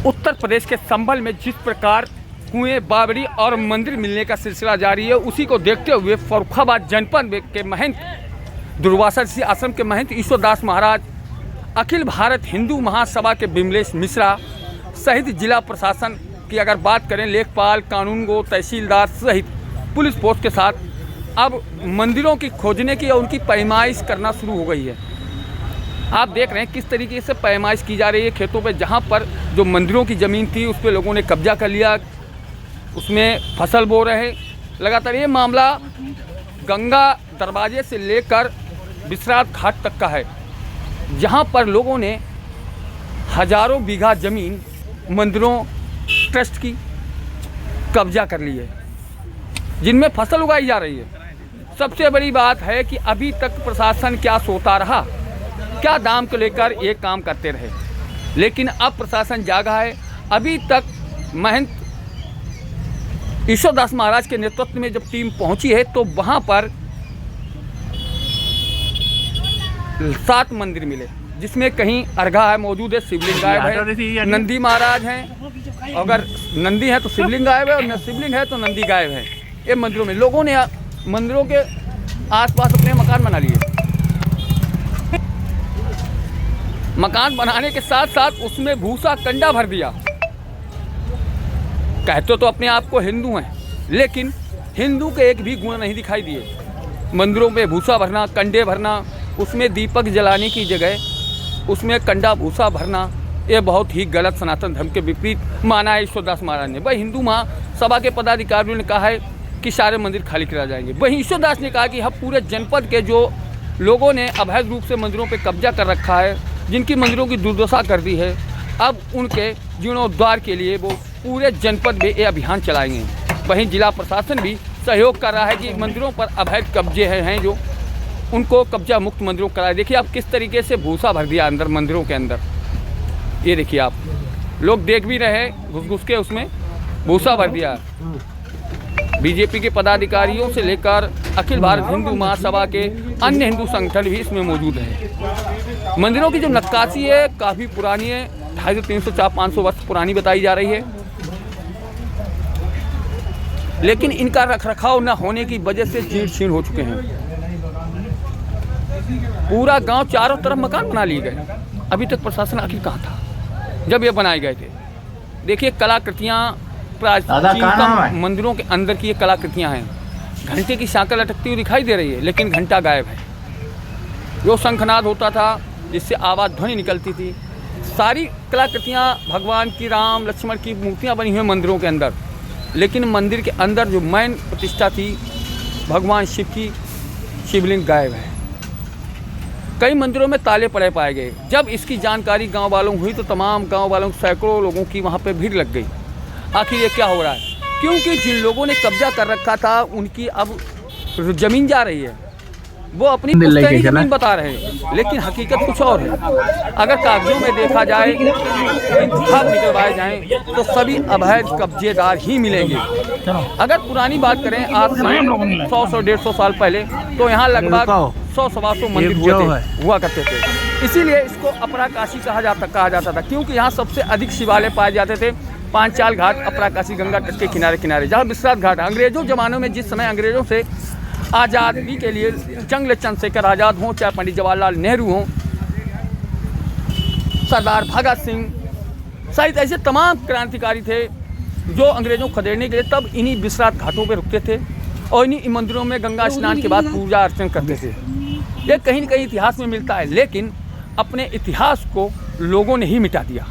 उत्तर प्रदेश के संभल में जिस प्रकार कुएं, बावड़ी और मंदिर मिलने का सिलसिला जारी है, उसी को देखते हुए फर्रुखाबाद जनपद के महंत दुर्वासा ऋषि आश्रम के महंत ईश्वरदास महाराज, अखिल भारत हिंदू महासभा के विमलेश मिश्रा सहित जिला प्रशासन की अगर बात करें, लेखपाल, कानूनगो, तहसीलदार सहित पुलिस फोर्स के साथ अब मंदिरों की खोजने की और उनकी पैमाइश करना शुरू हो गई है। आप देख रहे हैं किस तरीके से पैमाइश की जा रही है खेतों पे, जहाँ पर जो मंदिरों की ज़मीन थी उस पर लोगों ने कब्जा कर लिया, उसमें फसल बो रहे लगातार। ये मामला गंगा दरवाजे से लेकर विश्रात घाट तक का है, जहाँ पर लोगों ने हजारों बीघा ज़मीन मंदिरों ट्रस्ट की कब्जा कर ली है, जिनमें फसल उगाई जा रही है। सबसे बड़ी बात है कि अभी तक प्रशासन क्या सोता रहा, क्या दाम को लेकर ये काम करते रहे, लेकिन अब प्रशासन जागा है। अभी तक महंत ईश्वरदास महाराज के नेतृत्व में जब टीम पहुंची है तो वहां पर 7 मंदिर मिले, जिसमें कहीं अर्घा है मौजूद है, शिवलिंग गायब है, नंदी महाराज हैं, अगर नंदी है तो शिवलिंग गायब है और न शिवलिंग है तो नंदी गायब है। ये मंदिरों में लोगों ने मंदिरों के आसपास अपने मकान बना लिए। मकान बनाने के साथ साथ उसमें भूसा कंडा भर दिया। कहते तो अपने आप को हिंदू हैं, लेकिन हिंदू के एक भी गुण नहीं दिखाई दिए। मंदिरों में भूसा भरना, कंडे भरना, उसमें दीपक जलाने की जगह उसमें कंडा भूसा भरना, ये बहुत ही गलत, सनातन धर्म के विपरीत माना है ईश्वरदास महाराज ने। वही हिंदू महासभा के पदाधिकारियों ने कहा है कि सारे मंदिर खाली करा जाएंगे। वहीं ईश्वरदास ने कहा कि हम पूरे जनपद के जो लोगों ने अवैध रूप से मंदिरों पर कब्जा कर रखा है, जिनकी मंदिरों की दुर्दशा कर दी है, अब उनके जीर्णोद्धार के लिए वो पूरे जनपद में ये अभियान चलाएंगे। वहीं जिला प्रशासन भी सहयोग कर रहा है कि मंदिरों पर अवैध कब्जे हैं जो उनको कब्जा मुक्त मंदिरों कराए। देखिए आप किस तरीके से भूसा भर दिया अंदर मंदिरों के अंदर, ये देखिए आप लोग देख भी रहे हैं, घुस घुस के उसमें भूसा भर दिया। बीजेपी के पदाधिकारियों से लेकर अखिल भारत हिंदू महासभा के अन्य हिंदू संगठन भी इसमें मौजूद हैं। मंदिरों की जो नक्काशी है काफ़ी पुरानी है, 250, 300, 400, 500 वर्ष पुरानी बताई जा रही है, लेकिन इनका रखरखाव न होने की वजह से जीर्ण शीर्ण हो चुके हैं। पूरा गांव चारों तरफ मकान बना लिए गए। अभी तक प्रशासन आखिर कहाँ था जब ये बनाए गए थे। देखिए कलाकृतियाँ, प्राचीन मंदिरों के अंदर की ये कलाकृतियाँ हैं। घंटे की सांकल लटकती हुई दिखाई दे रही है, लेकिन घंटा गायब है। जो शंखनाद होता था जिससे आवाज़ ध्वनि निकलती थी, सारी कलाकृतियाँ भगवान की, राम लक्ष्मण की मूर्तियाँ बनी हुई हैं मंदिरों के अंदर, लेकिन मंदिर के अंदर जो मैन प्रतिष्ठा थी भगवान शिव की, शिवलिंग गायब है। कई मंदिरों में ताले पड़े पाए गए। जब इसकी जानकारी गांव वालों को हुई तो तमाम गांव वालों, सैकड़ों लोगों की वहां पे भीड़ लग गई। आखिर ये क्या हो रहा है? क्योंकि जिन लोगों ने कब्जा कर रखा था उनकी अब ज़मीन जा रही है, वो अपनी ज़मीन बता रहे हैं, लेकिन हकीकत कुछ और है। अगर कागजों में देखा जाए, इंतखाब निकलवाए जाएं तो सभी अवैध कब्जेदार ही मिलेंगे। अगर पुरानी बात करें आज से 100-150 साल पहले, तो यहाँ लगभग 100-125 मंदिर हुआ करते थे। इसीलिए इसको अपराकाशी कहा जाता था, क्योंकि यहाँ सबसे अधिक शिवालय पाए जाते थे। पांचाल घाट, अपराकाशी, गंगा तट के किनारे किनारे, जहाँ विश्रात घाट। अंग्रेजों ज़मानों में जिस समय अंग्रेजों से आज़ादी के लिए जंग लड़े चंद्रशेखर आज़ाद हों, चाहे पंडित जवाहरलाल नेहरू हों, सरदार भगत सिंह सहित ऐसे तमाम क्रांतिकारी थे जो अंग्रेजों को खदेड़ने के लिए तब इन्हीं विश्रात घाटों पे रुकते थे और इन्हीं मंदिरों में गंगा स्नान के बाद पूजा अर्चना करते थे। ये कहीं न कहीं इतिहास में मिलता है, लेकिन अपने इतिहास को लोगों ने ही मिटा दिया।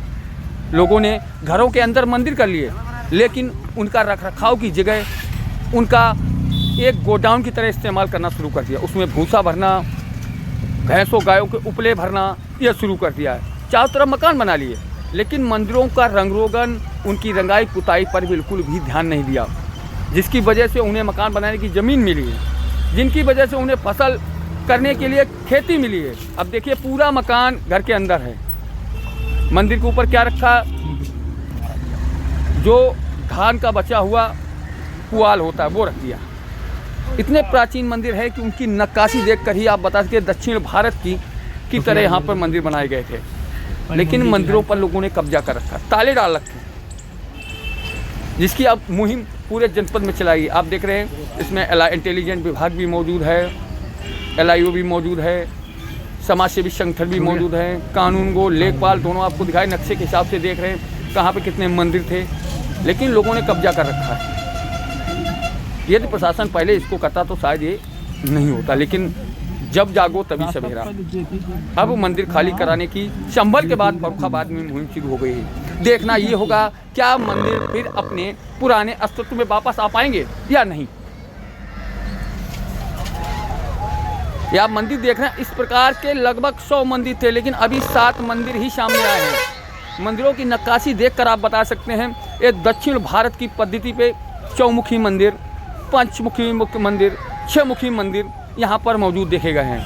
लोगों ने घरों के अंदर मंदिर कर लिए, लेकिन उनका रखरखाव की जगह उनका एक गोडाउन की तरह इस्तेमाल करना शुरू कर दिया। उसमें भूसा भरना, भैंसों गायों के उपले भरना, यह शुरू कर दिया है। चारों तरफ मकान बना लिए, लेकिन मंदिरों का रंग रोगन, उनकी रंगाई पुताई पर बिल्कुल भी ध्यान नहीं दिया, जिसकी वजह से उन्हें मकान बनाने की ज़मीन मिली है, जिनकी वजह से उन्हें फसल करने के लिए खेती मिली है। अब देखिए पूरा मकान घर के अंदर है। मंदिर के ऊपर क्या रखा? जो धान का बचा हुआ पुआल होता है वो रख दिया। इतने प्राचीन मंदिर है कि उनकी नक्काशी देखकर ही आप बता सके दक्षिण भारत की तरह यहाँ पर मंदिर बनाए गए थे। लेकिन मंदिरों पर लोगों ने कब्जा कर रखा, ताले डाल रखे, जिसकी अब मुहिम पूरे जनपद में चलाई। आप देख रहे हैं इसमें इंटेलिजेंस विभाग भी मौजूद है, LIO भी मौजूद है, समाज सेवी संगठन भी मौजूद है, कानून गो, लेखपाल दोनों आपको दिखाए, नक्शे के हिसाब से देख रहे हैं कहाँ पे कितने मंदिर थे, लेकिन लोगों ने कब्जा कर रखा है। यदि प्रशासन पहले इसको करता तो शायद ये नहीं होता, लेकिन जब जागो तभी सवेरा। अब मंदिर खाली कराने की संभल के बाद फर्रुखाबाद में मुहिम शुरू हो गई है। देखना ये होगा क्या मंदिर फिर अपने पुराने अस्तित्व में वापस आ पाएंगे या नहीं। या मंदिर देख रहे हैं, इस प्रकार के लगभग 100 मंदिर थे, लेकिन अभी 7 मंदिर ही सामने आए हैं। मंदिरों की नक्काशी देखकर आप बता सकते हैं ये दक्षिण भारत की पद्धति पे चौमुखी मंदिर, पंचमुखी मंदिर, 6 मुखी मंदिर यहाँ पर मौजूद देखे गए हैं।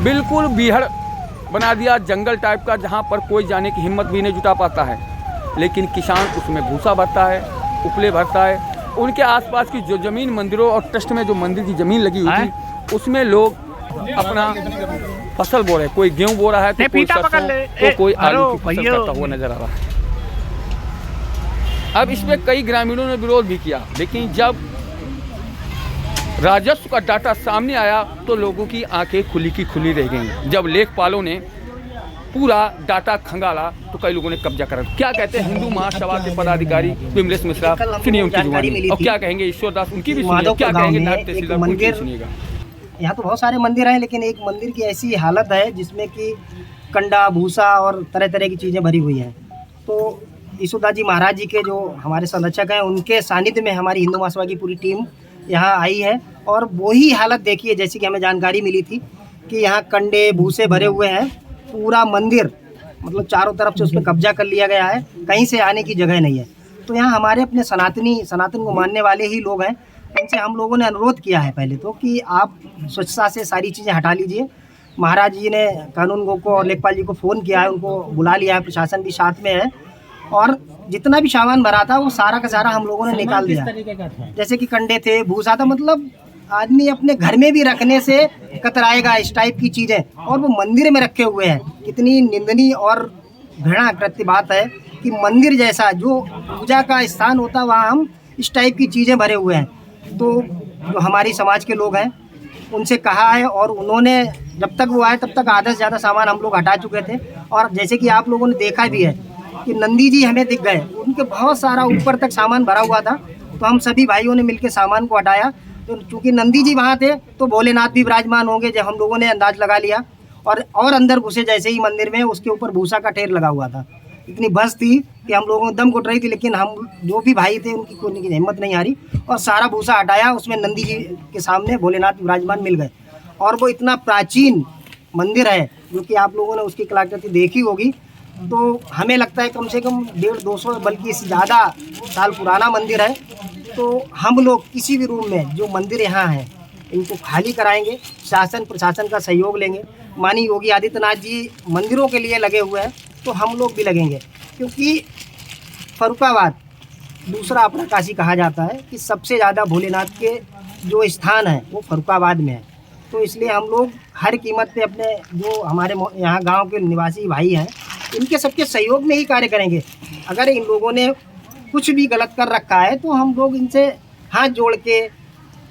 बिल्कुल बीहड़ बना दिया, जंगल टाइप का, जहाँ पर कोई जाने की हिम्मत भी नहीं जुटा पाता है, लेकिन किसान उसमें भूसा भरता है, उपले भरता है। उनके आसपास की जो ज़मीन मंदिरों और ट्रस्ट में जो मंदिर की ज़मीन लगी हुई थी उसमें लोग अपना फसल बो रहे, कोई गेहूँ बो रहा है तो कोई सरसों, तो कोई आलू की फसल करता हुआ नजर आ रहा है। अब इसमें कई ग्रामीणों ने विरोध भी किया, लेकिन जब राजस्व का डाटा सामने आया तो लोगों की आंखें खुली की खुली रह गईं। जब लेखपालों ने पूरा डाटा खंगाला तो कई लोगों ने कब्जा करा। क्या कहते हैं हिंदू महासभा के पदाधिकारी विमलेश मिश्रा, सुनिए उनकी जुबानी, और क्या कहेंगे ईश्वर दास, उनकी भी सुनिए, क्या कहेंगे नायब तहसीलदार, उनकी सुनिएगा। यहाँ तो बहुत सारे मंदिर हैं, लेकिन एक मंदिर की ऐसी हालत है जिसमें कि कंडा, भूसा और तरह तरह की चीज़ें भरी हुई हैं। तो ईश्वरदास जी महाराज जी के जो हमारे संरक्षक हैं, उनके सानिध्य में हमारी हिंदू महासभा की पूरी टीम यहाँ आई है, और वही हालत देखी है जैसे कि हमें जानकारी मिली थी कि यहाँ कंडे भूसे भरे हुए हैं। पूरा मंदिर मतलब चारों तरफ से उस पर कब्जा कर लिया गया है, कहीं से आने की जगह नहीं है। तो यहाँ हमारे अपने सनातन को मानने वाले ही लोग हैं, उनसे हम लोगों ने अनुरोध किया है पहले तो कि आप स्वच्छता से सारी चीज़ें हटा लीजिए। महाराज जी ने कानून गो को और लेखपाल जी को फ़ोन किया है, उनको बुला लिया है, प्रशासन भी साथ में है, और जितना भी सामान भरा था वो सारा का सारा हम लोगों ने निकाल दिया। जैसे कि कंडे थे, भूसा था, मतलब आदमी अपने घर में भी रखने से कतराएगा इस टाइप की चीज़ें, और वो मंदिर में रखे हुए हैं। कितनी निंदनीय और घृणा कृत्य बात है कि मंदिर जैसा जो पूजा का स्थान होता है वहाँ हम इस टाइप की चीज़ें भरे हुए हैं। तो जो हमारी समाज के लोग हैं उनसे कहा है, और उन्होंने जब तक वो आए तब तक आधा से ज़्यादा सामान हम लोग हटा चुके थे। और जैसे कि आप लोगों ने देखा भी है कि नंदी जी हमें दिख गए, उनके बहुत सारा ऊपर तक सामान भरा हुआ था, तो हम सभी भाइयों ने मिलकर सामान को हटाया। तो चूँकि नंदी जी वहाँ थे तो भोलेनाथ भी विराजमान होंगे, जब हम लोगों ने अंदाज लगा लिया। और अंदर घुसे जैसे ही मंदिर में, उसके ऊपर भूसा का ढेर लगा हुआ था। इतनी बस थी कि हम लोगों को दम घुट रही थी, लेकिन हम जो भी भाई थे उनकी कोई की हिम्मत नहीं आ रही, और सारा भूसा हटाया। उसमें नंदी जी के सामने भोलेनाथ विराजमान मिल गए, और वो इतना प्राचीन मंदिर है जो कि आप लोगों ने उसकी कलाकृति देखी होगी। तो हमें लगता है कम से कम 150-200 बल्कि इससे ज़्यादा साल पुराना मंदिर है। तो हम लोग किसी भी रूम में जो मंदिर यहाँ हैं इनको खाली कराएंगे, शासन प्रशासन का सहयोग लेंगे। माननीय योगी आदित्यनाथ जी मंदिरों के लिए लगे हुए हैं, तो हम लोग भी लगेंगे, क्योंकि फर्रुखाबाद दूसरा अपना काशी कहा जाता है कि सबसे ज़्यादा भोलेनाथ के जो स्थान है वो फर्रुखाबाद में है। तो इसलिए हम लोग हर कीमत पे अपने जो हमारे यहाँ गांव के निवासी भाई हैं इनके सबके सहयोग में ही कार्य करेंगे। अगर इन लोगों ने कुछ भी गलत कर रखा है तो हम लोग इनसे हाथ जोड़ के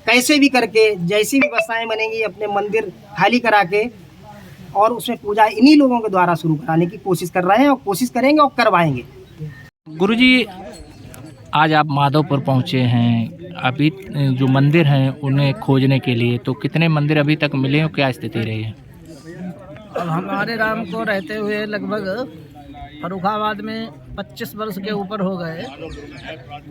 कैसे भी करके जैसी भी व्यवस्थाएँ बनेंगी अपने मंदिर खाली करा के और उसमें पूजा इन्हीं लोगों के द्वारा शुरू कराने की कोशिश कर रहे हैं, और कोशिश करेंगे और करवाएंगे। गुरुजी, आज आप माधोपुर पहुंचे हैं, अभी जो मंदिर हैं उन्हें खोजने के लिए, तो कितने मंदिर अभी तक मिले और क्या स्थिति रही है? अब हमारे राम को रहते हुए लगभग फर्रुखाबाद में 25 वर्ष के ऊपर हो गए।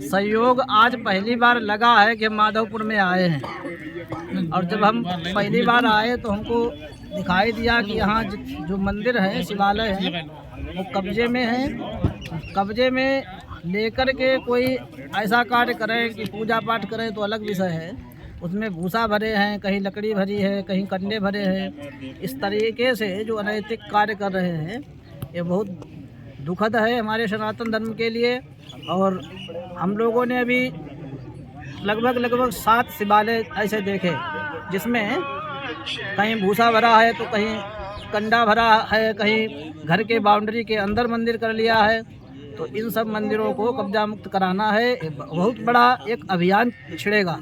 सहयोग आज पहली बार लगा है कि माधोपुर में आए हैं, और जब हम पहली बार आए तो हमको दिखाई दिया कि यहाँ जो मंदिर है, शिवालय है, वो कब्जे में है। कब्जे में लेकर के कोई ऐसा कार्य करें कि पूजा पाठ करें तो अलग विषय है, उसमें भूसा भरे हैं, कहीं लकड़ी भरी है, कहीं कंडे भरे हैं। इस तरीके से जो अनैतिक कार्य कर रहे हैं ये बहुत दुखद है हमारे सनातन धर्म के लिए। और हम लोगों ने अभी लगभग 7 शिवालय ऐसे देखे जिसमें कहीं भूसा भरा है तो कहीं कंडा भरा है, कहीं घर के बाउंड्री के अंदर मंदिर कर लिया है। तो इन सब मंदिरों को कब्जा मुक्त कराना है। बहुत बड़ा एक अभियान छिड़ेगा।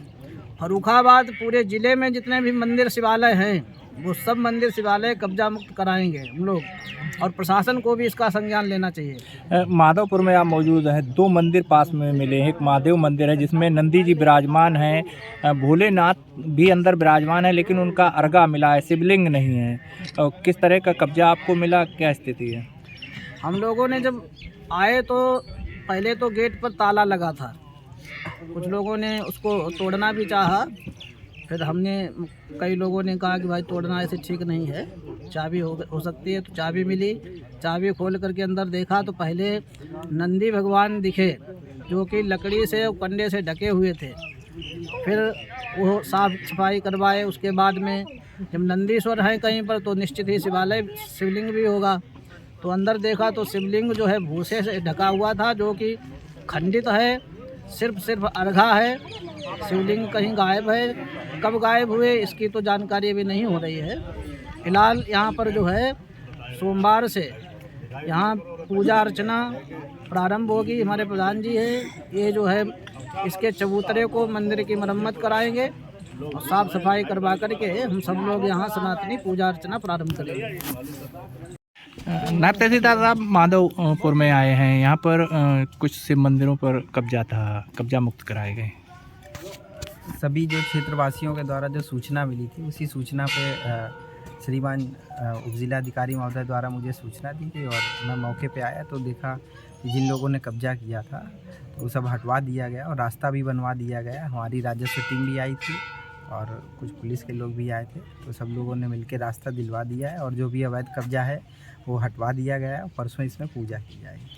फर्रुखाबाद पूरे ज़िले में जितने भी मंदिर शिवालय हैं वो सब मंदिर शिवालय कब्जा मुक्त कराएंगे हम लोग, और प्रशासन को भी इसका संज्ञान लेना चाहिए। माधवपुर में आप मौजूद हैं, 2 मंदिर पास में मिले हैं। एक महादेव मंदिर है जिसमें नंदी जी विराजमान हैं, भोलेनाथ भी अंदर विराजमान है, लेकिन उनका अर्घा मिला है, शिवलिंग नहीं है। तो किस तरह का कब्जा आपको मिला, क्या स्थिति है? हम लोगों ने जब आए तो पहले तो गेट पर ताला लगा था, कुछ लोगों ने उसको तोड़ना भी चाहा। फिर हमने कई लोगों ने कहा कि भाई तोड़ना ऐसे ठीक नहीं है, चाबी हो सकती है। तो चाबी मिली, चाबी खोल करके अंदर देखा तो पहले नंदी भगवान दिखे जो कि लकड़ी से और कंडे से ढके हुए थे। फिर वो साफ सफाई करवाए। उसके बाद में जब नंदीश्वर हैं कहीं पर तो निश्चित ही शिवालय शिवलिंग भी होगा। तो अंदर देखा तो शिवलिंग जो है भूसे से ढका हुआ था, जो कि खंडित है, सिर्फ अर्घा है। शिवलिंग कहीं गायब है, कब गायब हुए इसकी तो जानकारी अभी नहीं हो रही है। फिलहाल यहाँ पर जो है सोमवार से यहाँ पूजा अर्चना प्रारंभ होगी। हमारे प्रधान जी हैं, ये जो है इसके चबूतरे को मंदिर की मरम्मत कराएंगे और साफ सफाई करवा करके हम सब लोग यहाँ सनातनी पूजा अर्चना प्रारंभ करेंगे। नायब तहसीलदार साहब माधवपुर में आए हैं, यहाँ पर कुछ शिव मंदिरों पर कब्जा मुक्त कराए गए। सभी जो क्षेत्रवासियों के द्वारा जो सूचना मिली थी, उसी सूचना पे श्रीमान उपजिलाधिकारी महोदय द्वारा मुझे सूचना दी गई और मैं मौके पे आया तो देखा कि जिन लोगों ने कब्जा किया था तो वो सब हटवा दिया गया और रास्ता भी बनवा दिया गया। हमारी राजस्व टीम भी आई थी और कुछ पुलिस के लोग भी आए थे, तो सब लोगों ने मिलकर रास्ता दिलवा दिया है और जो भी अवैध कब्जा है वो हटवा दिया गया है। परसों इसमें पूजा की जाएगी।